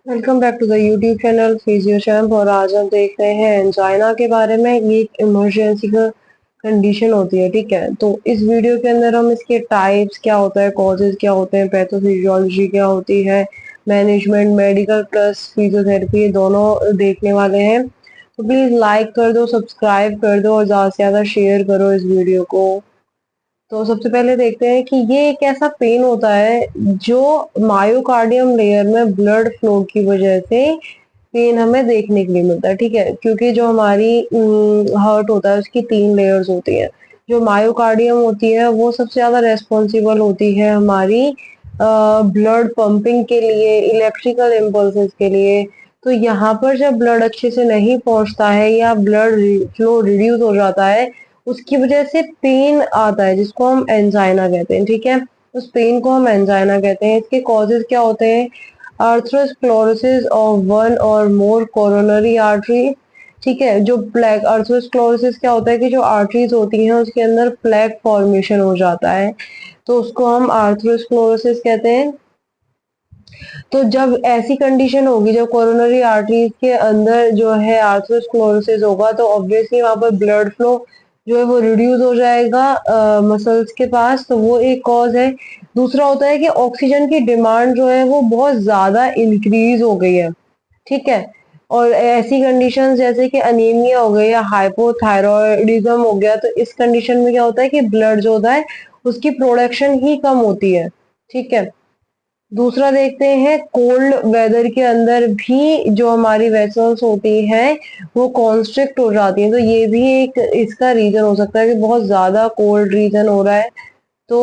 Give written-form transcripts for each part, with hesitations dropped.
Welcome back to the YouTube channel physio champ. और आज हम देख रहे हैं एंजाइना के बारे में। ये एक इमरजेंसी का कंडीशन होती है, ठीक है। तो इस वीडियो के अंदर हम इसके टाइप्स क्या होता है, कॉजेज क्या होते हैं, पैथोफिजियोलॉजी क्या होती है, मैनेजमेंट, मेडिकल प्लस फिजियोथेरेपी, ये दोनों देखने वाले हैं। तो प्लीज लाइक कर दो, सब्सक्राइब कर दो और ज्यादा से ज्यादा शेयर करो इस वीडियो को। तो सबसे पहले देखते हैं कि ये एक ऐसा पेन होता है जो मायोकार्डियम लेयर में ब्लड फ्लो की वजह से पेन हमें देखने के लिए मिलता है, ठीक है। क्योंकि जो हमारी हार्ट होता है उसकी 3 लेयर्स होती है। जो मायोकार्डियम होती है वो सबसे ज्यादा रेस्पॉन्सिबल होती है हमारी ब्लड पंपिंग के लिए, इलेक्ट्रिकल इम्पल्सेस के लिए। तो यहाँ पर जब ब्लड अच्छे से नहीं पहुंचता है या ब्लड फ्लो रिड्यूस हो जाता है, उसकी वजह से पेन आता है जिसको हम एंजाइना कहते हैं, ठीक है। उस पेन को हम एंजाइना कहते हैं। इसके कॉजेज क्या होते हैं? अर्थरोस्क्लेरोसिस ऑफ वन और मोर कोरोनरी आर्टरी, ठीक है। जो प्लेक अर्थरोस्क्लेरोसिस क्या होता है कि जो आर्टरीज होती हैं उसके अंदर प्लेक फॉर्मेशन हो जाता है, तो उसको हम आर्थरोस्क्लेरोसिस कहते हैं। तो जब ऐसी कंडीशन होगी, जब कोरोनरी आर्टरीज के अंदर जो है आर्थरोस्क्लेरोसिस होगा, तो ऑब्वियसली वहां पर ब्लड फ्लो जो है वो रिड्यूस हो जाएगा मसल्स के पास, तो वो एक कॉज है। दूसरा होता है कि ऑक्सीजन की डिमांड जो है वो बहुत ज्यादा इंक्रीज हो गई है, ठीक है। और ऐसी कंडीशन जैसे कि अनीमिया हो गई या हाइपोथायरॉयडिज्म हो गया, तो इस कंडीशन में क्या होता है कि ब्लड जो होता है उसकी प्रोडक्शन ही कम होती है, ठीक है। दूसरा देखते हैं, कोल्ड वेदर के अंदर भी जो हमारी वेसल्स होती हैं वो कॉन्स्ट्रिक्ट हो जाती हैं, तो ये भी एक इसका रीजन हो सकता है कि बहुत ज्यादा कोल्ड रीजन हो रहा है, तो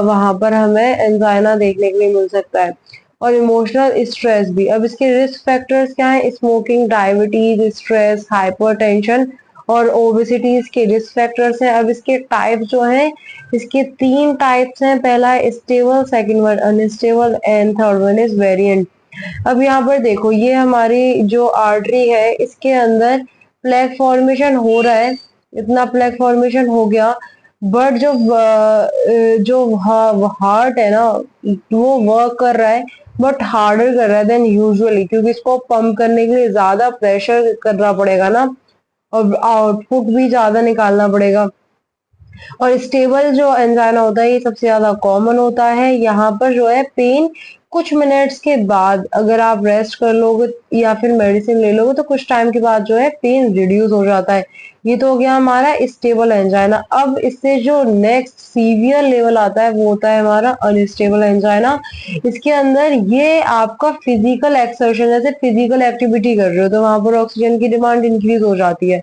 वहां पर हमें एंजाइना देखने के लिए मिल सकता है। और इमोशनल स्ट्रेस भी। अब इसके रिस्क फैक्टर्स क्या है? स्मोकिंग, डायबिटीज, स्ट्रेस, हाइपरटेंशन और ओबेसिटीज के रिस्क फैक्टर्स हैं। अब इसके टाइप जो हैं, इसके 3 टाइप्स हैं। पहला है stable, second one unstable and third one is variant. अब यहाँ पर देखो, ये हमारी जो आर्टरी है इसके अंदर प्लेक फॉर्मेशन हो रहा है, इतना प्लेक फॉर्मेशन हो गया, बट जो हार्ट है ना वो वर्क कर रहा है, बट हार्डर कर रहा है देन यूजुअली, क्योंकि इसको पंप करने के लिए ज्यादा प्रेशर करना पड़ेगा ना, और आउटपुट भी ज्यादा निकालना पड़ेगा। और स्टेबल जो एंजाइना होता है ये सबसे ज्यादा कॉमन होता है। यहाँ पर जो है पेन कुछ मिनट्स के बाद अगर आप रेस्ट कर लोगे या फिर मेडिसिन ले लोगे तो कुछ टाइम के बाद जो है पेन रिड्यूस हो जाता है। ये तो हो गया हमारा स्टेबल एंजाइना। अब इससे जो नेक्स्ट सीवियर लेवल आता है वो होता है हमारा अनस्टेबल एंजाइना। इसके अंदर ये आपका फिजिकल एक्सर्शन, जैसे फिजिकल एक्टिविटी कर रहे हो तो वहां पर ऑक्सीजन की डिमांड इंक्रीज हो जाती है,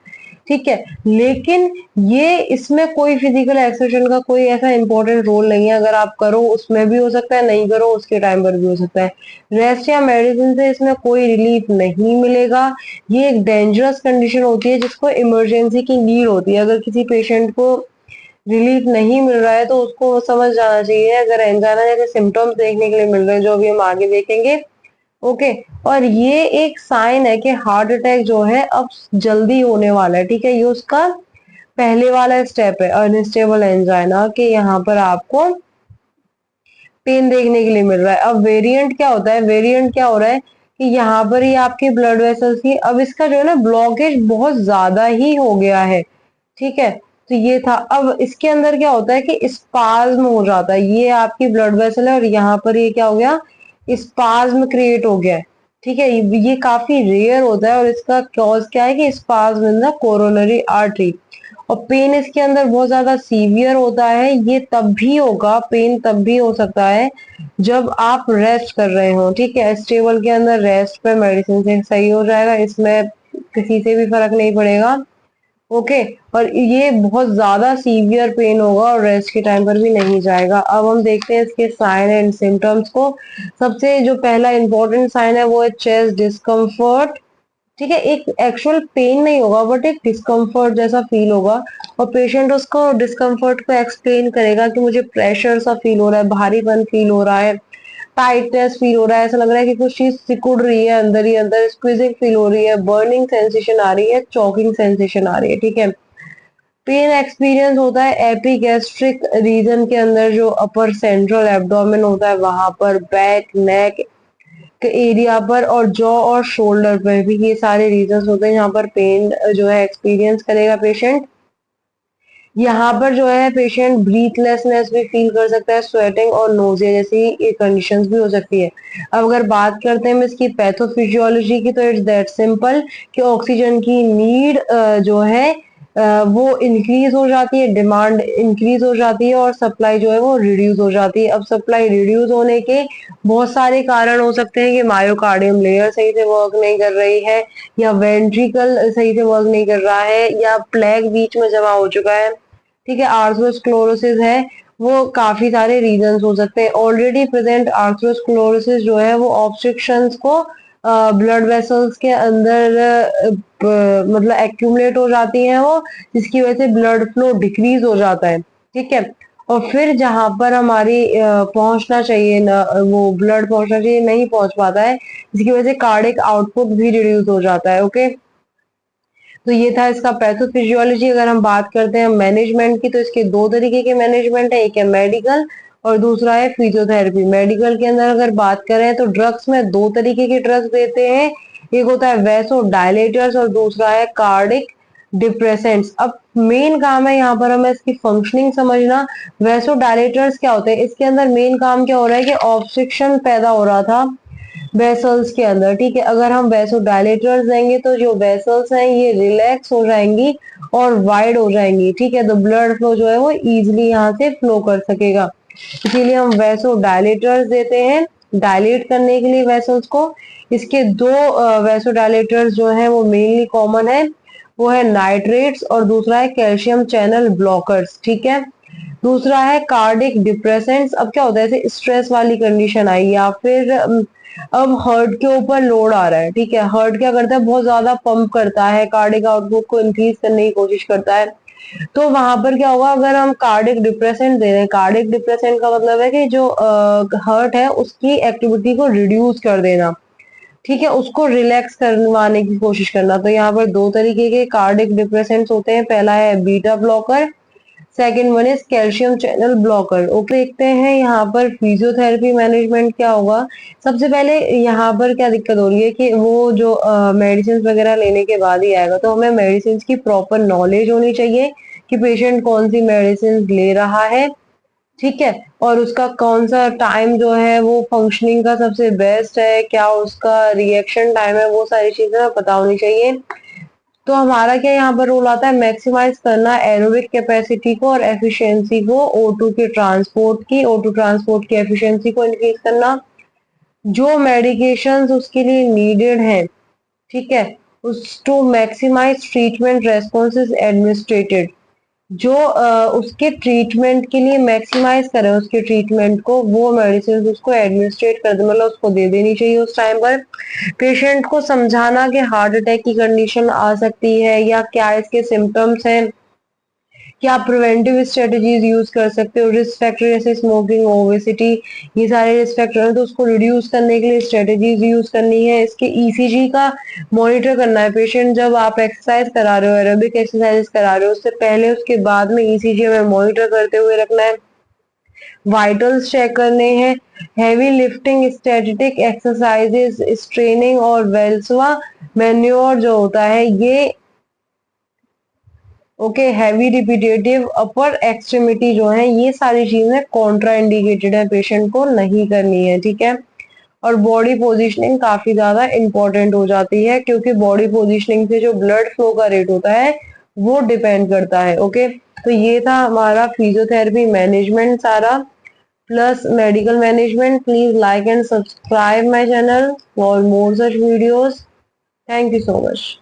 ठीक है। लेकिन ये इसमें कोई फिजिकल एक्सरसाइज का कोई ऐसा इंपॉर्टेंट रोल नहीं है। अगर आप करो उसमें भी हो सकता है, नहीं करो उसके टाइम पर भी हो सकता है। रेस्ट या मेडिसिन से इसमें कोई रिलीफ नहीं मिलेगा। ये एक डेंजरस कंडीशन होती है जिसको इमरजेंसी की नीड होती है। अगर किसी पेशेंट को रिलीफ नहीं मिल रहा है तो उसको समझ जाना चाहिए, अगर एंजाइना जैसे सिम्टम्स देखने के लिए मिल रहे हैं जो अभी हम आगे देखेंगे, ओके। और ये एक साइन है कि हार्ट अटैक जो है अब जल्दी होने वाला है, ठीक है। ये उसका पहले वाला स्टेप है अनस्टेबल एंजाइना के, यहाँ पर आपको पेन देखने के लिए मिल रहा है। अब वेरिएंट क्या होता है? वेरिएंट क्या हो रहा है कि यहाँ पर ही आपकी ब्लड वेसल्स की, अब इसका जो है ना ब्लॉकेज बहुत ज्यादा ही हो गया है, ठीक है। तो ये था। अब इसके अंदर क्या होता है कि स्पाज्म हो जाता है। ये आपकी ब्लड वेसल है और यहाँ पर ये क्या हो गया, स्पाज्म क्रिएट हो गया है, ठीक है। ये काफी रेयर होता है और इसका कॉज क्या है कि spasm in the coronary artery. और पेन इसके अंदर बहुत ज्यादा सीवियर होता है। ये तब भी होगा, पेन तब भी हो सकता है जब आप रेस्ट कर रहे हो, ठीक है। स्टेबल के अंदर रेस्ट पे मेडिसिन से सही हो जाएगा, इसमें किसी से भी फर्क नहीं पड़ेगा, ओके। और ये बहुत ज्यादा सीवियर पेन होगा और रेस्ट के टाइम पर भी नहीं जाएगा। अब हम देखते हैं इसके साइन एंड सिम्टम्स को। सबसे जो पहला इंपॉर्टेंट साइन है वो है चेस्ट डिस्कम्फर्ट, ठीक है। एक एक्चुअल पेन नहीं होगा बट एक डिस्कम्फर्ट जैसा फील होगा, और पेशेंट उसको डिस्कम्फर्ट को एक्सप्लेन करेगा कि मुझे प्रेशर सा फील हो रहा है, भारीपन फील हो रहा है, टाइटनेस फील हो रहा है, ऐसा लग रहा है कि कुछ चीज सिकुड़ रही है अंदर ही अंदर, स्क्वीजिंग फील हो रही है, बर्निंग सेंसेशन आ रही है, चॉकिंग सेंसेशन आ रही है, ठीक है। पेन एक्सपीरियंस होता है एपिगैस्ट्रिक रीजन के अंदर, जो अपर सेंट्रल एब्डोमेन होता है वहां पर, बैक, नेक, एरिया पर और जॉ और शोल्डर पर भी ये सारे रीजंस होते हैं यहाँ पर पेन जो है एक्सपीरियंस करेगा पेशेंट। यहाँ पर जो है पेशेंट ब्रीथलेसनेस भी फील कर सकता है, स्वेटिंग और नोजिया जैसी कंडीशंस भी हो सकती है। अब अगर बात करते हैं इसकी पैथोफिजियोलॉजी की, तो इट्स दैट सिंपल कि ऑक्सीजन की नीड जो है वो इंक्रीज हो जाती है, डिमांड इंक्रीज हो जाती है और सप्लाई जो है वो रिड्यूस हो जाती है। अब सप्लाई रिड्यूस होने के बहुत सारे कारण हो सकते हैं कि मायोकार्डियम लेयर सही से वर्क नहीं कर रही है, या वेंट्रिकल सही से वर्क नहीं कर रहा है, या प्लेग बीच में जमा हो चुका है, ठीक है, आर्थरोस्क्लेरोसिस है, वो काफी सारे रीजंस हो सकते हैं। ऑलरेडी प्रेजेंट आर्थरोस्क्लेरोसिस जो है वो ऑब्स्ट्रक्शंस को ब्लड वेसल्स के अंदर मतलब एक्यूमुलेट हो जाती हैं वो, जिसकी वजह से ब्लड फ्लो डिक्रीज हो जाता है, ठीक है। और फिर जहां पर हमारी पहुंचना चाहिए ना, वो ब्लड पहुंचना चाहिए, नहीं पहुंच पाता है, जिसकी वजह से कार्डिक आउटपुट भी रिड्यूस हो जाता है। ओके, तो ये था इसका पैथोफिजियोलॉजी। अगर हम बात करते हैं मैनेजमेंट की, तो इसके दो तरीके के मैनेजमेंट है, एक है मेडिकल और दूसरा है फिजियोथेरेपी। मेडिकल के अंदर अगर बात करें तो ड्रग्स में दो तरीके के ड्रग्स देते हैं, एक होता है वैसो डायलेटर्स और दूसरा है कार्डिक डिप्रेसेंट्स। अब मेन काम है यहाँ पर हमें इसकी फंक्शनिंग समझना। वैसो डायलेटर्स क्या होते हैं, इसके अंदर मेन काम क्या हो रहा है कि ऑब्स्ट्रक्शन पैदा हो रहा था वेसल्स के अंदर, ठीक है। अगर हम वैसो डायलेटर्स देंगे तो जो वेसल्स हैं ये रिलैक्स हो जाएंगी और वाइड हो जाएंगी, ठीक है, तो ब्लड फ्लो जो है वो इजीली यहाँ से फ्लो कर सकेगा, इसीलिए हम वैसो डायलेटर्स देते हैं डायलेट करने के लिए वेसल्स को। इसके दो वैसो डायलेटर्स जो है वो मेनली कॉमन है, वो है नाइट्रेट्स और दूसरा है कैल्शियम चैनल ब्लॉकर्स, ठीक है। दूसरा है कार्डिक डिप्रेसेंट्स। अब क्या होता है, जैसे स्ट्रेस वाली कंडीशन आई या फिर अब हार्ट के ऊपर लोड आ रहा है, ठीक है, हार्ट क्या करता है, बहुत ज्यादा पंप करता है, कार्डिक आउटपुट को इंक्रीज करने की कोशिश करता है, तो वहां पर क्या होगा, अगर हम कार्डिक डिप्रेसेंट दे रहे हैं, कार्डिक डिप्रेसेंट का मतलब है कि जो हार्ट है उसकी एक्टिविटी को रिड्यूस कर देना, ठीक है, उसको रिलैक्स करवाने की कोशिश करना। तो यहाँ पर दो तरीके के कार्डिक डिप्रेसेंट्स होते हैं, पहला है beta blocker, second one is calcium channel blocker. Okay, देखते हैं यहाँ पर फिजियोथेरेपी मैनेजमेंट क्या होगा। सबसे पहले यहाँ पर क्या दिक्कत हो रही है कि वो जो मेडिसिन वगैरह लेने के बाद ही आएगा, तो हमें मेडिसिन की प्रॉपर नॉलेज होनी चाहिए कि पेशेंट कौन सी मेडिसिन ले रहा है, ठीक है, और उसका कौन सा टाइम जो है वो फंक्शनिंग का सबसे बेस्ट है, क्या उसका रिएक्शन टाइम है, वो सारी चीजें पता होनी चाहिए। तो हमारा क्या यहाँ पर रोल आता है, मैक्सिमाइज करना एरोबिक कैपेसिटी को और एफिशिएंसी को, O2 ट्रांसपोर्ट की एफिशिएंसी को इंक्रीज करना, जो मेडिकेशंस उसके लिए नीडेड हैं, ठीक है, उस to maximise treatment responses administered, जो उसके ट्रीटमेंट के लिए मैक्सिमाइज करें उसके ट्रीटमेंट को, वो मेडिसिन उसको एडमिनिस्ट्रेट कर दे, मतलब उसको दे देनी चाहिए उस टाइम पर। पेशेंट को समझाना कि हार्ट अटैक की कंडीशन आ सकती है या क्या इसके सिम्टम्स हैं, क्या प्रिवेंटिव स्ट्रेटजीज यूज कर सकते हो, रिस्क फैक्टर जैसे स्मोकिंग, ओबेसिटी, ये सारे रिस्क फैक्टर हैं, तो उसको रिड्यूस करने के लिए स्ट्रेटजीज यूज करनी है। इसके ईसीजी का मॉनिटर करना है पेशेंट, जब आप एक्सरसाइज करा रहे हो, एरोबिक एक्सरसाइज करा रहे हो, उससे पहले उसके बाद में ईसीजी में मॉनिटर करते हुए रखना है। वाइटल्स चेक करने हैं, heavy lifting, static exercises, straining और वेल्सवा मैन्योर जो होता है ये, okay, heavy repetitive upper extremity जो है, ये सारी चीजें कॉन्ट्रा इंडिकेटेड है, पेशेंट को नहीं करनी है, ठीक है। और बॉडी पोजीशनिंग काफी ज्यादा इंपॉर्टेंट हो जाती है, क्योंकि बॉडी पोजीशनिंग से जो ब्लड फ्लो का रेट होता है वो डिपेंड करता है। ओके, तो ये था हमारा फिजियोथेरेपी मैनेजमेंट सारा plus medical management. Please like and subscribe my channel for more such videos. Thank you so much.